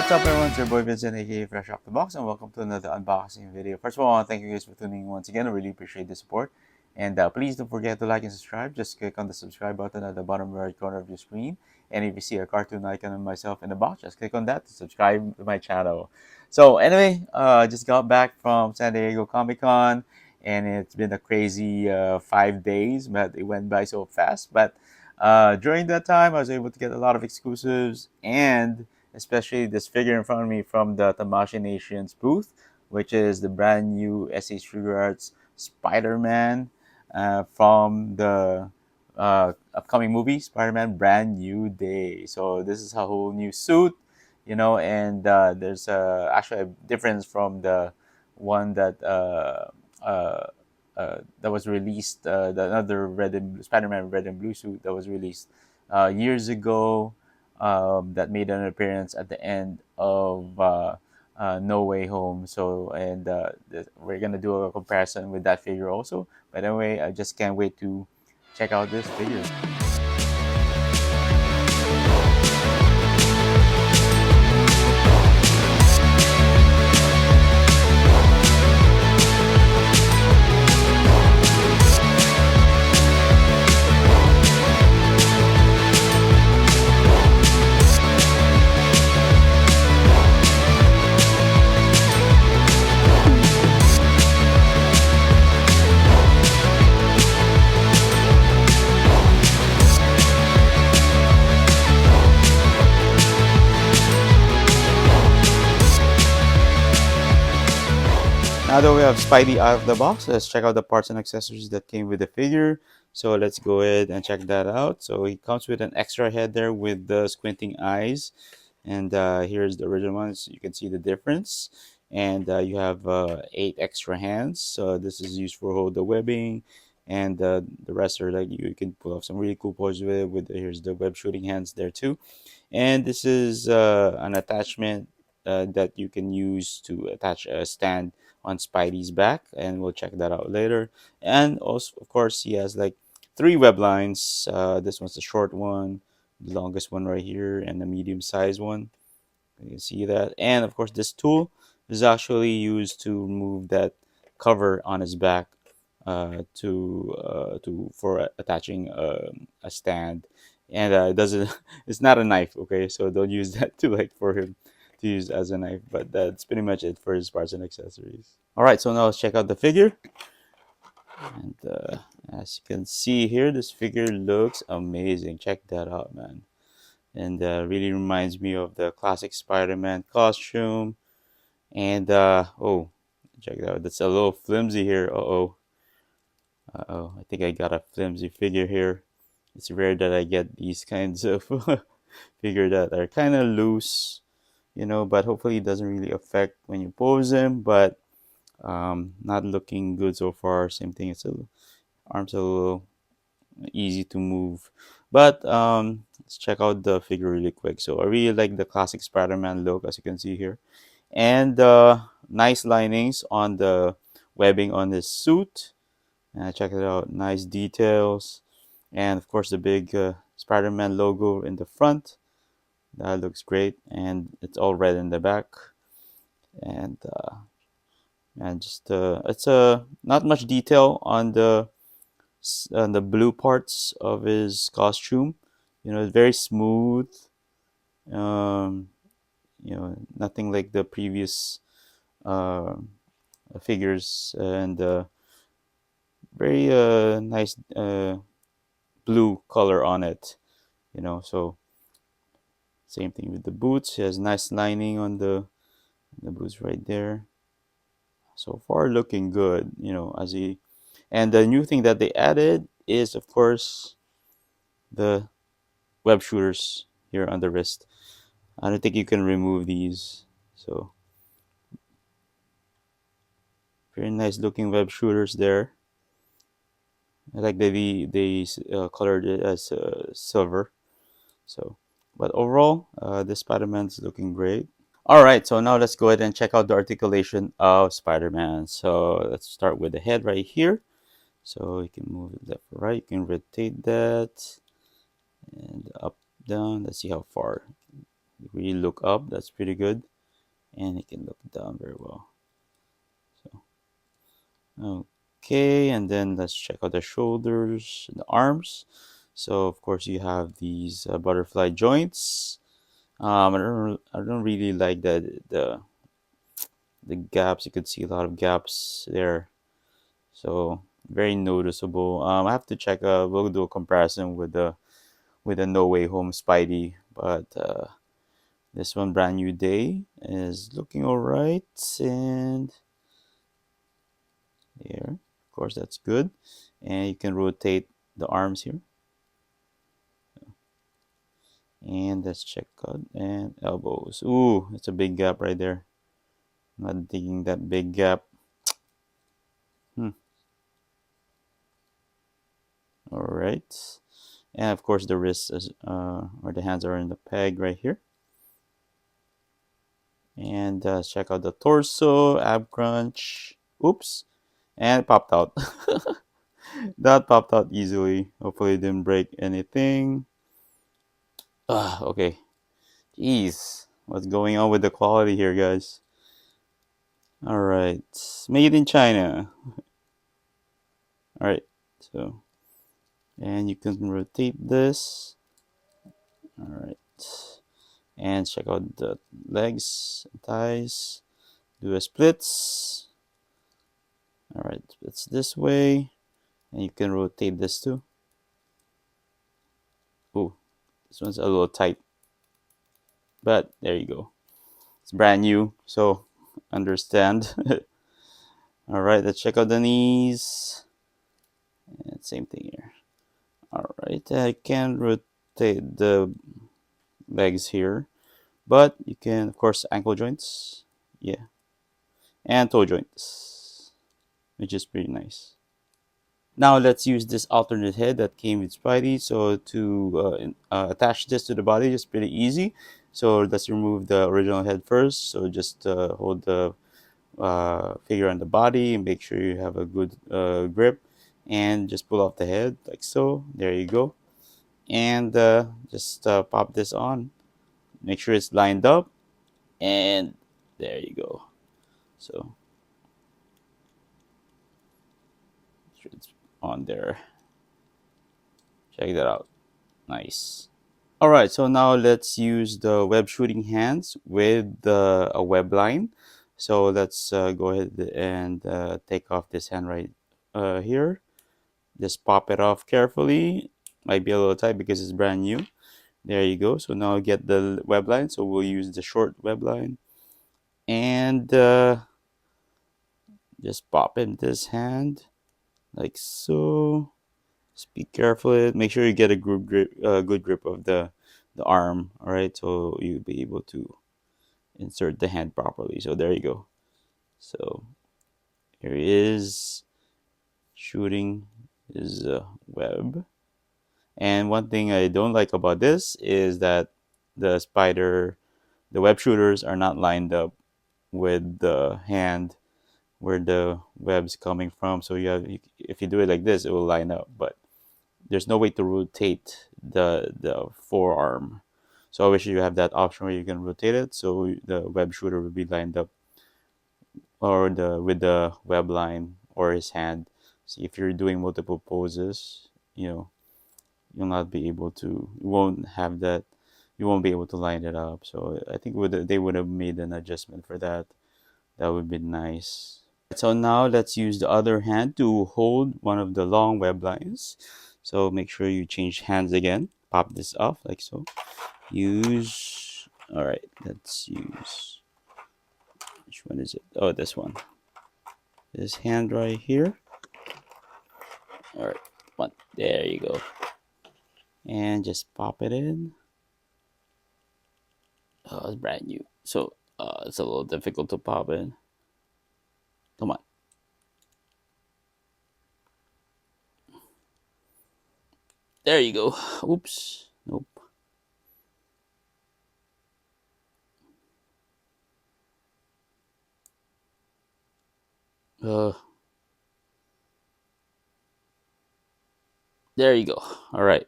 What's up everyone, it's your boy Vincent aka Fresh Off the Box and welcome to another unboxing video. First of all, I want to thank you guys for tuning in once again. I really appreciate the support. And please don't forget to like and subscribe. Just click on the subscribe button at the bottom right corner of your screen. And if you see a cartoon icon of myself in the box, just click on that to subscribe to my channel. So anyway, just got back from San Diego Comic Con and it's been a crazy 5 days, but it went by so fast. But during that time, I was able to get a lot of exclusives and especially this figure in front of me from the Tamashii Nations booth, which is the brand new SH Figuarts Spider-Man from the upcoming movie Spider-Man Brand New Day. So this is a whole new suit, and there's actually a difference from the one that was released, the another Spider-Man red and blue suit that was released years ago, that made an appearance at the end of No Way Home. So, and we're gonna do a comparison with that figure also. But anyway, I just can't wait to check out this figure. Now that we have Spidey out of the box, let's check out the parts and accessories that came with the figure. So let's go ahead and check that out. So it comes with an extra head there with the squinting eyes. And here's the original one, so you can see the difference. And you have 8 extra hands. So this is used for hold the webbing. And the rest are like you can pull off some really cool poses with it. Here's the web shooting hands there too. And this is an attachment that you can use to attach a stand on Spidey's back, and we'll check that out later. And also, of course, he has like 3 web lines. This one's the short one, the longest one right here, and the medium-sized one. You can see that. And of course, this tool is actually used to remove that cover on his back for attaching a stand. And it doesn't. It's not a knife, okay? So don't use that to like for him to use as a knife. But that's pretty much it for his parts and accessories. All right, so now let's check out the figure. And as you can see here, this figure looks amazing. Check that out, man. And really reminds me of the classic Spider-Man costume. And oh, check it out. That's a little flimsy here. I think I got a flimsy figure here. It's rare that I get these kinds of figure that are kind of loose, but hopefully it doesn't really affect when you pose them. But not looking good so far. Same thing. Arms a little easy to move. But let's check out the figure really quick. So I really like the classic Spider-Man look, as you can see here, and nice linings on the webbing on this suit. Check it out, nice details, and of course the big Spider-Man logo in the front. That looks great, and it's all red in the back. And just it's not much detail on the blue parts of his costume. It's very smooth. Um, Nothing like the previous uh, figures, and very nice blue color on it. So same thing with the boots. He has nice lining on the boots right there. So far, looking good. And the new thing that they added is, of course, the web shooters here on the wrist. I don't think you can remove these. So very nice looking web shooters there. I like that they colored it as silver. So, but overall, this Spider-Man's looking great. All right, so now let's go ahead and check out the articulation of Spider-Man. So let's start with the head right here. So you can move it left or right. You can rotate that and up, down. Let's see how far. really look up. That's pretty good. And he can look down very well. So, okay, and then let's check out the shoulders and the arms. So of course you have these butterfly joints. I don't really like the gaps. You could see a lot of gaps there. So very noticeable. I have to check. We'll do a comparison with the No Way Home Spidey, but this one, Brand New Day, is looking alright. And here, of course, that's good. And you can rotate the arms here. And let's check out and elbows. Ooh, it's a big gap right there. Not digging that big gap. Hmm. All right. And of course, the wrists or the hands are in the peg right here. And check out the torso, ab crunch. Oops, and it popped out. That popped out easily. Hopefully, it didn't break anything. Okay. Jeez, what's going on with the quality here, guys? All right, made in China. All right, so and you can rotate this. All right, and check out the legs, thighs. Do a splits. All right, splits this way, and you can rotate this too. Oh, this one's a little tight, but there you go. It's brand new, so understand. All right, let's check out the knees. And same thing here. All right, I can rotate the legs here, but you can, of course, ankle joints. Yeah, and toe joints, which is pretty nice. Now let's use this alternate head that came with Spidey. So to attach this to the body is pretty easy. So let's remove the original head first. So just hold the figure on the body and make sure you have a good grip, and just pull off the head like so. There you go. And just pop this on. Make sure it's lined up, and there you go. So make sure it's on there. Check that out. Nice. All right, so now let's use the web shooting hands with a web line. So let's go ahead and take off this hand right here. Just pop it off carefully. Might be a little tight because it's brand new. There you go. So now get the web line. So we'll use the short web line. And just pop in this hand like so. Just be careful. Make sure you get a good grip of the arm. All right, so you'll be able to insert the hand properly. So there you go. So here he is shooting his web. And one thing I don't like about this is that the web shooters are not lined up with the hand where the web's coming from. So if you do it like this, it will line up. But there's no way to rotate the forearm. So I wish you have that option where you can rotate it, so the web shooter will be lined up or the with the web line or his hand. See, if you're doing multiple poses, you'll not be able to. You won't have that. You won't be able to line it up. So I think they would have made an adjustment for that. That would be nice. So now let's use the other hand to hold one of the long web lines. So make sure you change hands again. Pop this off like so. All right, let's use, which one is it? Oh, this one. This hand right here. All right, one. There you go. And just pop it in. Oh, it's brand new. So it's a little difficult to pop in. Come on. There you go. Oops. Nope. Uh, there you go. All right.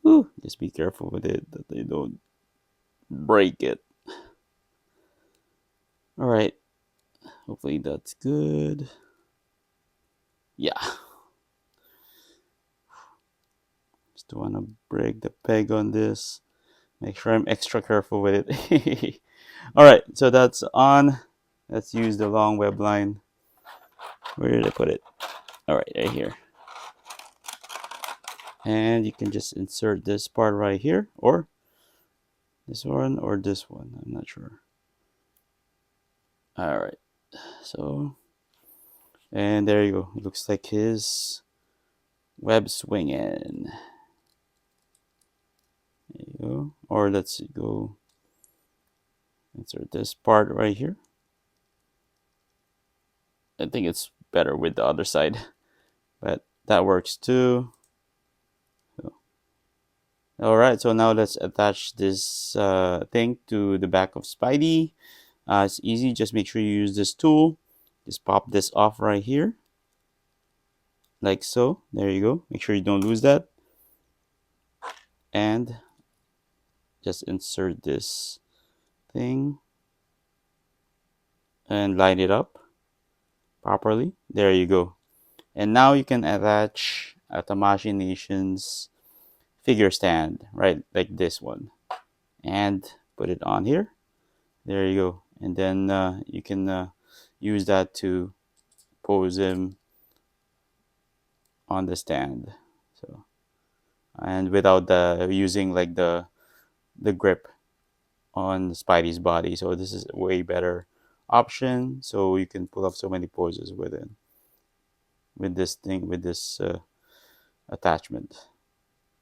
Whew. Just be careful with it that they don't break it. All right. Hopefully that's good. Yeah. Just want to break the peg on this. Make sure I'm extra careful with it. All right. So that's on. Let's use the long web line. Where did I put it? All right, right here. And you can just insert this part right here, or this one, or this one. I'm not sure. All right. So, and there you go. It looks like his web swinging. There you go. Or let's go insert this part right here. I think it's better with the other side, but that works too. So, all right, so now let's attach this thing to the back of Spidey. It's easy. Just make sure you use this tool. Just pop this off right here, like so. There you go. Make sure you don't lose that. And just insert this thing and line it up properly. There you go. And now you can attach a Tamashii Nations figure stand, right? Like this one. And put it on here. There you go. And then you can use that to pose him on the stand. So, and without the using like the grip on Spidey's body. So this is a way better option. So you can pull off so many poses with it, with this thing, with this attachment.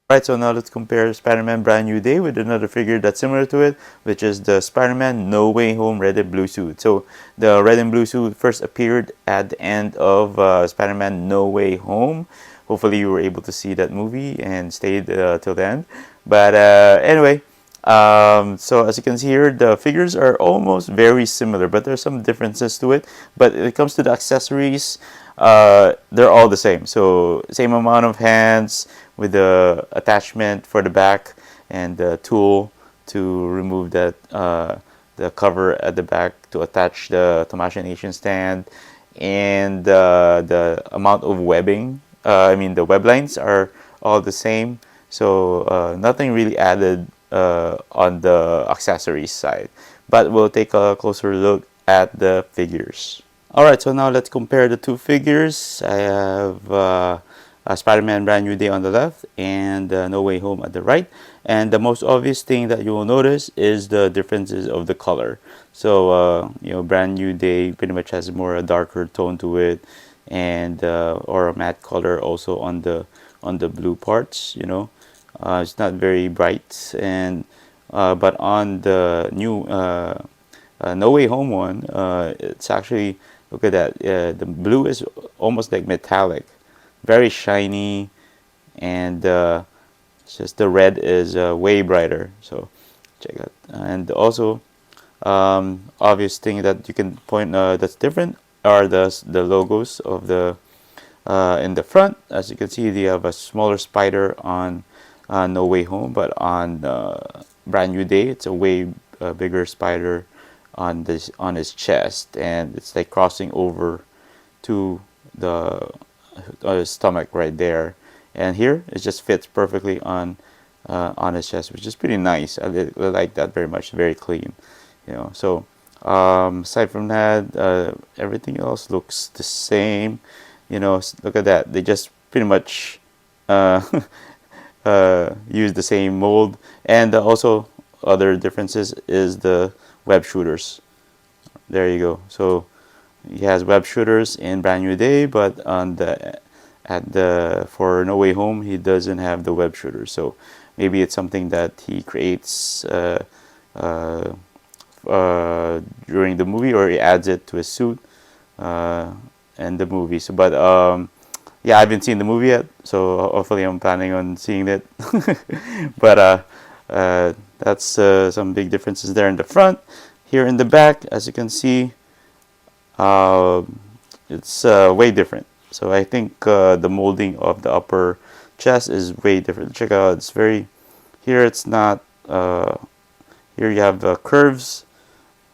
Right, so now let's compare Spider-Man Brand New Day with another figure that's similar to it, which is the Spider-Man No Way Home red and blue suit. So the red and blue suit first appeared at the end of Spider-Man No Way Home. Hopefully you were able to see that movie and stayed till the end. But anyway, so as you can see here, the figures are almost very similar, but there's some differences to it. But when it comes to the accessories, they're all the same. So same amount of hands with the attachment for the back and the tool to remove that the cover at the back to attach the Tamashii Nation stand, and the amount of webbing. I mean the web lines are all the same. So nothing really added on the accessories side. But we'll take a closer look at the figures. Alright, so now let's compare the two figures. I have Spider-Man Brand New Day on the left and No Way Home at the right. And the most obvious thing that you will notice is the differences of the color. So, Brand New Day pretty much has more a darker tone to it, and or a matte color also on the blue parts. It's not very bright, and but on the new No Way Home one, it's actually, look at that. The blue is almost like metallic, very shiny, and it's just the red is way brighter. So check that. And also, obvious thing that you can point that's different are the logos of the in the front. As you can see, they have a smaller spider on No Way Home, but on Brand New Day, it's a way bigger spider on his chest, and it's like crossing over to the his stomach right there. And here it just fits perfectly on his chest, which is pretty nice. I like that very much. Very clean, So aside from that, everything else looks the same. Look at that. They just pretty much uh, use the same mold. And also other differences is the web shooters. There you go. So he has web shooters in Brand New Day, but for No Way Home he doesn't have the web shooters. So maybe it's something that he creates uh, during the movie, or he adds it to his suit in the movie. So, but yeah, I haven't seen the movie yet, so hopefully I'm planning on seeing it. But that's some big differences there in the front. Here in the back, as you can see, uh, it's way different. So I think the molding of the upper chest is way different. Check out, it's very, here it's not Here you have curves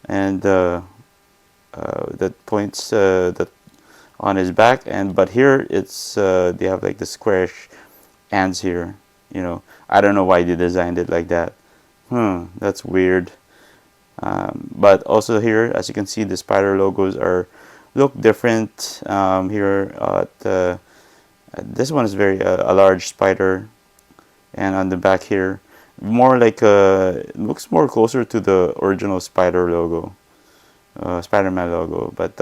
and that points that on his back, and but here it's they have like the squarish ends here. You know, I don't know why they designed it like that. That's weird. But also here, as you can see, the spider logos are look different. Here this one is very a large spider, and on the back here, more like it looks more closer to the original spider logo, Spider-Man logo. But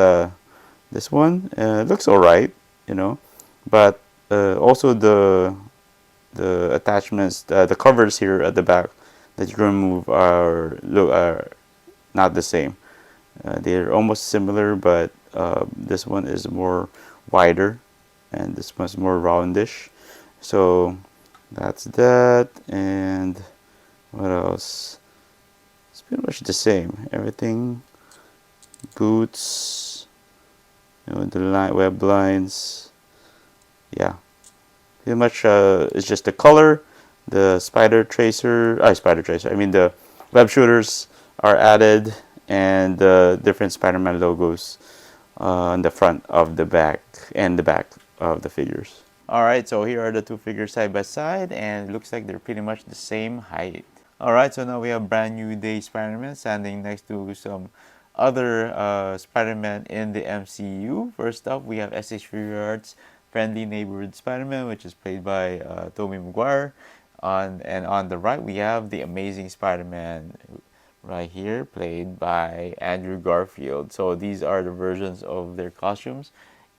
this one looks alright, you know. But also the attachments, the covers here at the back that you can remove are not the same. They're almost similar, but this one is more wider, and this one's more roundish. So that's that. And what else? It's pretty much the same. Everything, boots, you know, the web lines. Yeah, pretty much. It's just the color, the spider tracer. I mean the web shooters are added, and the different Spider-Man logos on the front of the back and the back of the figures. Alright, so here are the two figures side by side, and it looks like they're pretty much the same height. Alright, so now we have brand new day Spider-Man standing next to some other Spider-Man in the MCU. First up, we have SH Figuarts Friendly Neighborhood Spider-Man, which is played by Tobey Maguire. And on the right, we have the Amazing Spider-Man right here, played by Andrew Garfield. So these are the versions of their costumes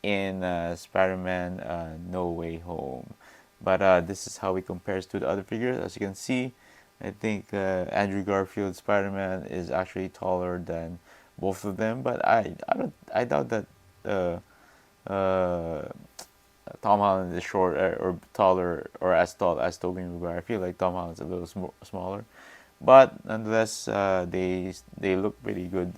in Spider-Man No Way Home. But this is how it compares to the other figures. As you can see, I think Andrew Garfield's Spider-Man is actually taller than both of them. But I doubt that uh, Tom Holland is short or taller or as tall as Tobey Maguire. I feel like Tom Holland's a little smaller. But nonetheless, they look pretty good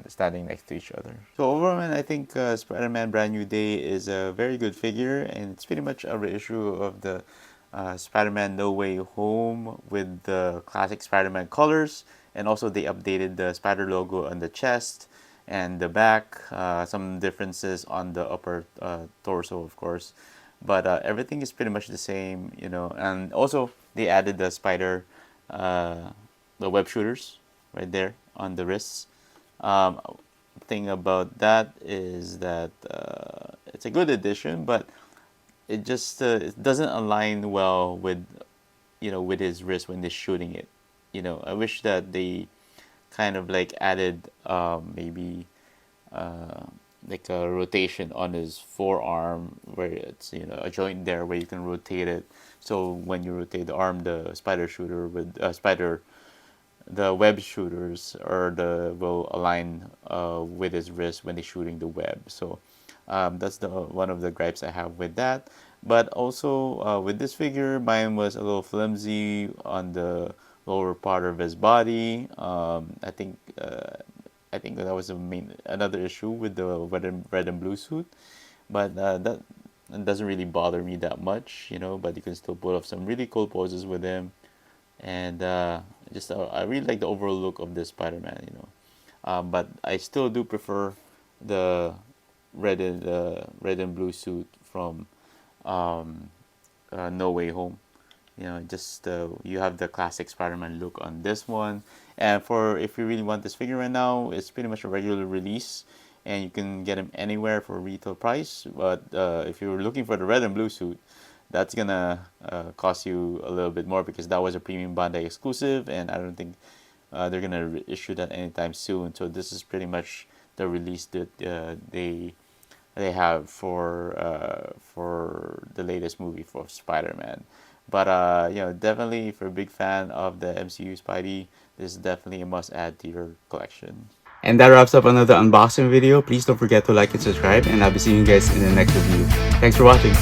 standing next to each other. So overall, man, I think Spider-Man Brand New Day is a very good figure, and it's pretty much a reissue of the Spider-Man No Way Home with the classic Spider-Man colors, and also they updated the spider logo on the chest and the back. Some differences on the upper torso, of course, but everything is pretty much the same, you know. And also they added the spider. The web shooters right there on the wrists. Um, thing about that is that it's a good addition, but it doesn't align well with with his wrist when they're shooting it. I wish that they kind of like added maybe uh, like a rotation on his forearm where it's a joint there where you can rotate it. So when you rotate the arm, the spider shooter with the web shooters or the will align with his wrist when he's shooting the web. So that's the one of the gripes I have with that. But also with this figure, mine was a little flimsy on the lower part of his body. I think that was another issue with the red and blue suit, but that doesn't really bother me that much, But you can still pull off some really cool poses with him, and just I really like the overall look of this Spider-Man. But I still do prefer the red and blue suit from No Way Home. Just you have the classic Spider-Man look on this one. And for if you really want this figure right now, it's pretty much a regular release, and you can get them anywhere for retail price. But if you're looking for the red and blue suit, that's gonna cost you a little bit more because that was a premium Bandai exclusive, and I don't think they're gonna issue that anytime soon. So this is pretty much the release that they have for the latest movie for Spider-Man. But definitely if you're a big fan of the MCU Spidey, this is definitely a must-add to your collection. And that wraps up another unboxing video. Please don't forget to like and subscribe, and I'll be seeing you guys in the next review. Thanks for watching.